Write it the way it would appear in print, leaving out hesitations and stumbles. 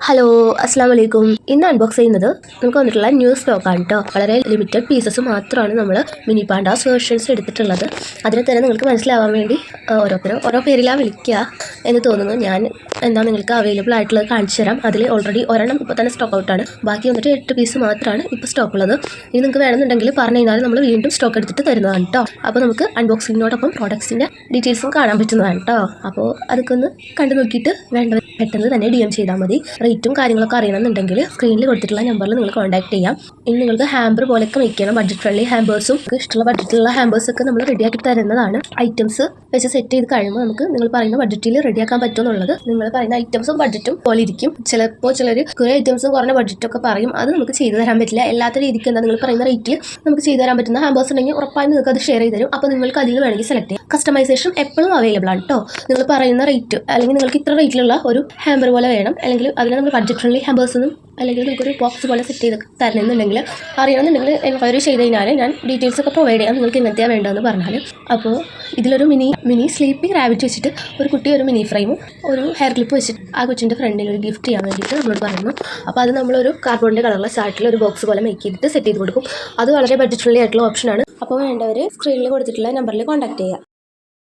Hello അസ്സാം വലൈക്കും. ഇന്ന് അൺബോക്സ് ചെയ്യുന്നത് നമുക്ക് വന്നിട്ടുള്ള ന്യൂ സ്റ്റോക്കാണ് കേട്ടോ. വളരെ ലിമിറ്റഡ് പീസസ് മാത്രമാണ് നമ്മൾ മിനി പാൻഡാസ് വേർഷൻസ് എടുത്തിട്ടുള്ളത്. അതിനെ തന്നെ നിങ്ങൾക്ക് മനസ്സിലാവാൻ വേണ്ടി ഓരോരുത്തരും ഓരോ പേരിലാണ് വിളിക്കുക എന്ന് തോന്നുന്നു. ഞാൻ എന്താ നിങ്ങൾക്ക് അവൈലബിൾ ആയിട്ടുള്ളത് കാണിച്ചു തരാം. അതിൽ ഓൾറെഡി ഒരെണ്ണം ഇപ്പോൾ തന്നെ സ്റ്റോക്ക് ഔട്ടാണ്. ബാക്കി വന്നിട്ട് 8 പീസ് മാത്രമാണ് ഇപ്പോൾ സ്റ്റോക്ക് ഉള്ളത്. ഇനി നിങ്ങൾക്ക് വേണമെന്നുണ്ടെങ്കിൽ പറഞ്ഞു കഴിഞ്ഞാൽ നമ്മൾ വീണ്ടും സ്റ്റോക്ക് എടുത്തിട്ട് തരുന്നതാണ് കേട്ടോ. അപ്പോൾ നമുക്ക് അൺബോക്സിങ്ങിനോടൊപ്പം പ്രോഡക്ട്സിൻ്റെ ഡീറ്റെയിൽസും കാണാൻ പറ്റുന്നതാണ് കേട്ടോ. അപ്പോൾ അതൊക്കെ ഒന്ന് കണ്ടു നോക്കിയിട്ട് വേണ്ടവർ പെട്ടെന്ന് തന്നെ DM ചെയ്താൽ മതി. റേറ്റും കാര്യങ്ങളൊക്കെ അറിയണമെന്നുണ്ടെങ്കിൽ സ്ക്രീനിൽ കൊടുത്തിട്ടുള്ള നമ്പറിൽ നിങ്ങൾ കോൺടാക്ട് ചെയ്യാം. ഇനി നിങ്ങൾക്ക് ഹാമ്പർ പോലെയൊക്കെ വെക്കണം. ബഡ്ജറ്റ് ഫ്രണ്ട്ലി ഹാമ്പേഴ്സും ഇഷ്ടമുള്ള ബഡ്ജറ്റിലുള്ള ഹാമ്പേഴ്സൊക്കെ നമ്മൾ റെഡിയാക്കി തരുന്നതാണ്. ഐറ്റംസ് വെച്ച് സെറ്റ് ചെയ്ത് കഴിയുമ്പോൾ നമുക്ക് നിങ്ങൾ പറയുന്ന ബഡ്ജറ്റിൽ റെഡിയാക്കാൻ പറ്റുമെന്നുള്ളത് നിങ്ങൾ പറയുന്ന ഐറ്റംസും ബഡ്ജറ്റും പോലെ ഇരിക്കും. ചിലപ്പോൾ ചിലർ കുറേ ഐറ്റംസും കുറഞ്ഞ ബഡ്ജറ്റൊക്കെ പറയും. അത് നമുക്ക് ചെയ്തു തരാൻ പറ്റില്ല. എല്ലാത്ത രീതിക്ക് എന്താ നിങ്ങൾ പറയുന്ന റേറ്റിൽ നമുക്ക് ചെയ്തു തരാൻ പറ്റുന്ന ഹാമ്പേഴ്സ് ഉണ്ടെങ്കിൽ ഉറപ്പായും നിങ്ങൾക്ക് അത് ഷെയർ ചെയ്ത് തരും. അപ്പോൾ നിങ്ങൾക്ക് അതിൽ വേണമെങ്കിൽ സെലക്ട് ചെയ്യാം. കസ്റ്റമൈസേഷൻ എപ്പോഴും അവൈലബിൾ ആണ് കേട്ടോ. നിങ്ങൾ പറയുന്ന റേറ്റ് അല്ലെങ്കിൽ നിങ്ങൾക്ക് ഇത്ര റേറ്റിലുള്ള ഒരു ഹാമ്പർ പോലെ വേണം, അല്ലെങ്കിൽ അതിന് നമ്മൾ ബഡ്ജറ്റ് ഫ്രണ്ട്ലി ഹാമ്പേഴ്സൊന്നും അല്ലെങ്കിൽ നമുക്കൊരു ബോക്സ് പോലെ സെറ്റ് ചെയ്ത് തരണമെന്നുണ്ടെങ്കിൽ അറിയണമെന്നുണ്ടെങ്കിൽ എൻക്വയറി ചെയ്ത് കഴിഞ്ഞാൽ ഞാൻ ഡീറ്റെയിൽസ് ഒക്കെ പ്രൊവൈഡ് ചെയ്യാം. നിങ്ങൾക്ക് എങ്ങനത്തെയാണ് വേണ്ടതെന്ന് പറഞ്ഞാൽ. അപ്പോൾ ഇതിലൊരു മിനി സ്ലീപ്പിംഗ് റാബിറ്റ് വെച്ചിട്ട് ഒരു കുട്ടി ഒരു മിനി ഫ്രെയിമും ഒരു ഹെയർ ക്ലിപ്പ് വെച്ചിട്ട് ആ കൊച്ചിൻ്റെ ഫ്രണ്ടിൽ ഒരു ഗിഫ്റ്റ് ചെയ്യാൻ വേണ്ടിയിട്ട് നമ്മളോട് പറയുന്നു. അപ്പോൾ അത് നമ്മളൊരു കാർബോണിൻ്റെ കളറുള്ള ചാർട്ടിൽ ഒരു ബോക്സ് പോലെ മേക്ക് ചെയ്തിട്ട് സെറ്റ് ചെയ്ത് കൊടുക്കും. അത് വളരെ ബഡ്ജറ്റ് ഫ്രണ്ട്ലി ആയിട്ടുള്ള ഓപ്ഷനാണ്. അപ്പോൾ വേണ്ടവർ സ്ക്രീനിൽ കൊടുത്തിട്ടുള്ള നമ്പറിൽ കോൺടാക്ട് ചെയ്യുക.